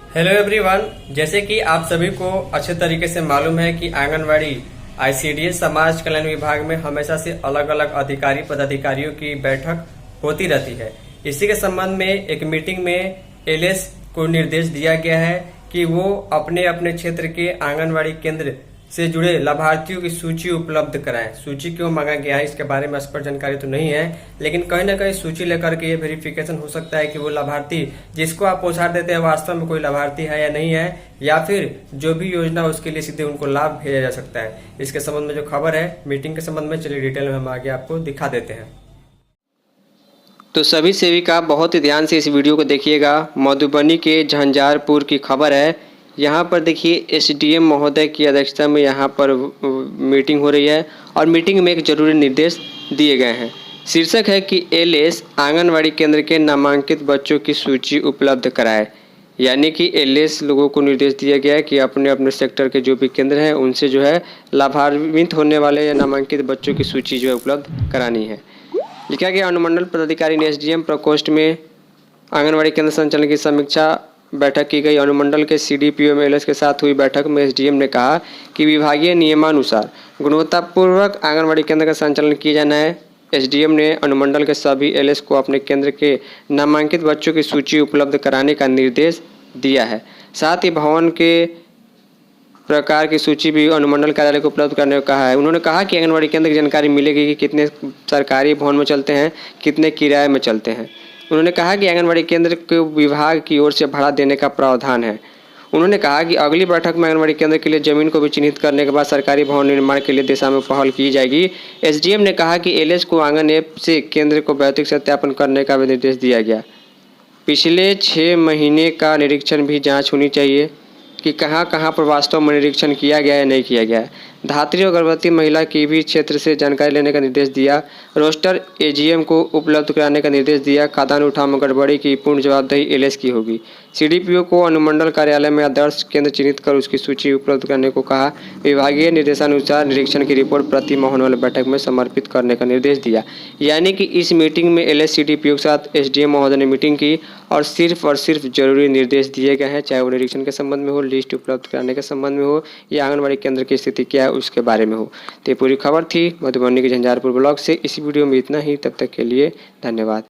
Hello everyone. जैसे कि आप सभी को अच्छे तरीके से मालूम है कि आंगनवाड़ी आईसीडीएस समाज कल्याण विभाग में हमेशा से अलग अलग अधिकारी पदाधिकारियों की बैठक होती रहती है। इसी के संबंध में एक मीटिंग में एलएस को निर्देश दिया गया है कि वो अपने अपने क्षेत्र के आंगनवाड़ी केंद्र से जुड़े लाभार्थियों की सूची उपलब्ध कराएं। सूची क्यों मांगा गया है इसके बारे में स्पष्ट जानकारी तो नहीं है, लेकिन कहीं ना कहीं सूची लेकर के ये वेरिफिकेशन हो सकता है कि वो लाभार्थी जिसको आप पहुंचा देते हैं वास्तव में कोई लाभार्थी है या नहीं है, या फिर जो भी योजना उसके लिए सीधे उनको लाभ भेजा जा सकता है। इसके संबंध में जो खबर है मीटिंग के संबंध में, चलिए डिटेल में हम आगे आपको दिखा देते हैं। तो सभी सेविका बहुत ही ध्यान से इस वीडियो को देखिएगा। मधुबनी के झंझारपुर की खबर है। यहाँ पर देखिए एसडीएम महोदय की अध्यक्षता में यहाँ पर मीटिंग हो रही है और मीटिंग में एक जरूरी निर्देश दिए गए हैं। शीर्षक है कि एलएस आंगनवाड़ी केंद्र के नामांकित बच्चों की सूची उपलब्ध कराए। यानी कि एलएस लोगों को निर्देश दिया गया है कि अपने अपने सेक्टर के जो भी केंद्र हैं उनसे जो है लाभान्वित होने वाले या नामांकित बच्चों की सूची जो है उपलब्ध करानी है। लिखा गया अनुमंडल पदाधिकारी ने एसडीएम प्रकोष्ठ में आंगनवाड़ी केंद्र संचालन की समीक्षा बैठक की गई। अनुमंडल के सीडीपीओ में एलएस के साथ हुई बैठक में एसडीएम ने कहा कि विभागीय नियमानुसार गुणवत्तापूर्वक आंगनवाड़ी केंद्र का संचालन किया जाना है। एसडीएम ने अनुमंडल के सभी एलएस को अपने केंद्र के नामांकित बच्चों की सूची उपलब्ध कराने का निर्देश दिया है। साथ ही भवन के प्रकार की सूची भी अनुमंडल कार्यालय को उपलब्ध करने को कहा है। उन्होंने कहा कि आंगनवाड़ी केंद्र की जानकारी मिलेगी कि कितने सरकारी भवन में चलते हैं, कितने किराए में चलते हैं। उन्होंने कहा कि आंगनवाड़ी केंद्र को विभाग की ओर से भाड़ा देने का प्रावधान है। उन्होंने कहा कि अगली बैठक में आंगनवाड़ी केंद्र के लिए जमीन को भी चिन्हित करने के बाद सरकारी भवन निर्माण के लिए दिशा में पहल की जाएगी। एसडीएम ने कहा कि एलएस को आंगन ऐप से केंद्र को भौतिक सत्यापन करने का भी निर्देश दिया गया। पिछले 6 महीने का निरीक्षण भी जाँच होनी चाहिए कि कहाँ कहाँ पर वास्तव में निरीक्षण किया गया या नहीं किया गया है। धात्री और गर्भवती महिला की भी क्षेत्र से जानकारी लेने का निर्देश दिया। रोस्टर एजीएम को उपलब्ध कराने का निर्देश दिया। खादान उठाव में गड़बड़ी की पूर्ण जवाबदेही एलएस की होगी। सीडीपीओ को अनुमंडल कार्यालय में आदर्श केंद्र चिन्हित कर उसकी सूची उपलब्ध करने को कहा। विभागीय निर्देशानुसार निरीक्षण की रिपोर्ट प्रति माह होने वाली बैठक में समर्पित करने का निर्देश दिया। यानी कि इस मीटिंग में एलएस सीडीपीओ के साथ एसडीएम महोदय ने मीटिंग की और सिर्फ जरूरी निर्देश दिए गए हैं, चाहे वो निरीक्षण के संबंध में हो, लिस्ट उपलब्ध कराने के संबंध में हो या आंगनबाड़ी केंद्र की स्थिति क्या है उसके बारे में हो। तो ये पूरी खबर थी मधुबनी के झंझारपुर ब्लॉक से। इस वीडियो में इतना ही। तब तक के लिए धन्यवाद।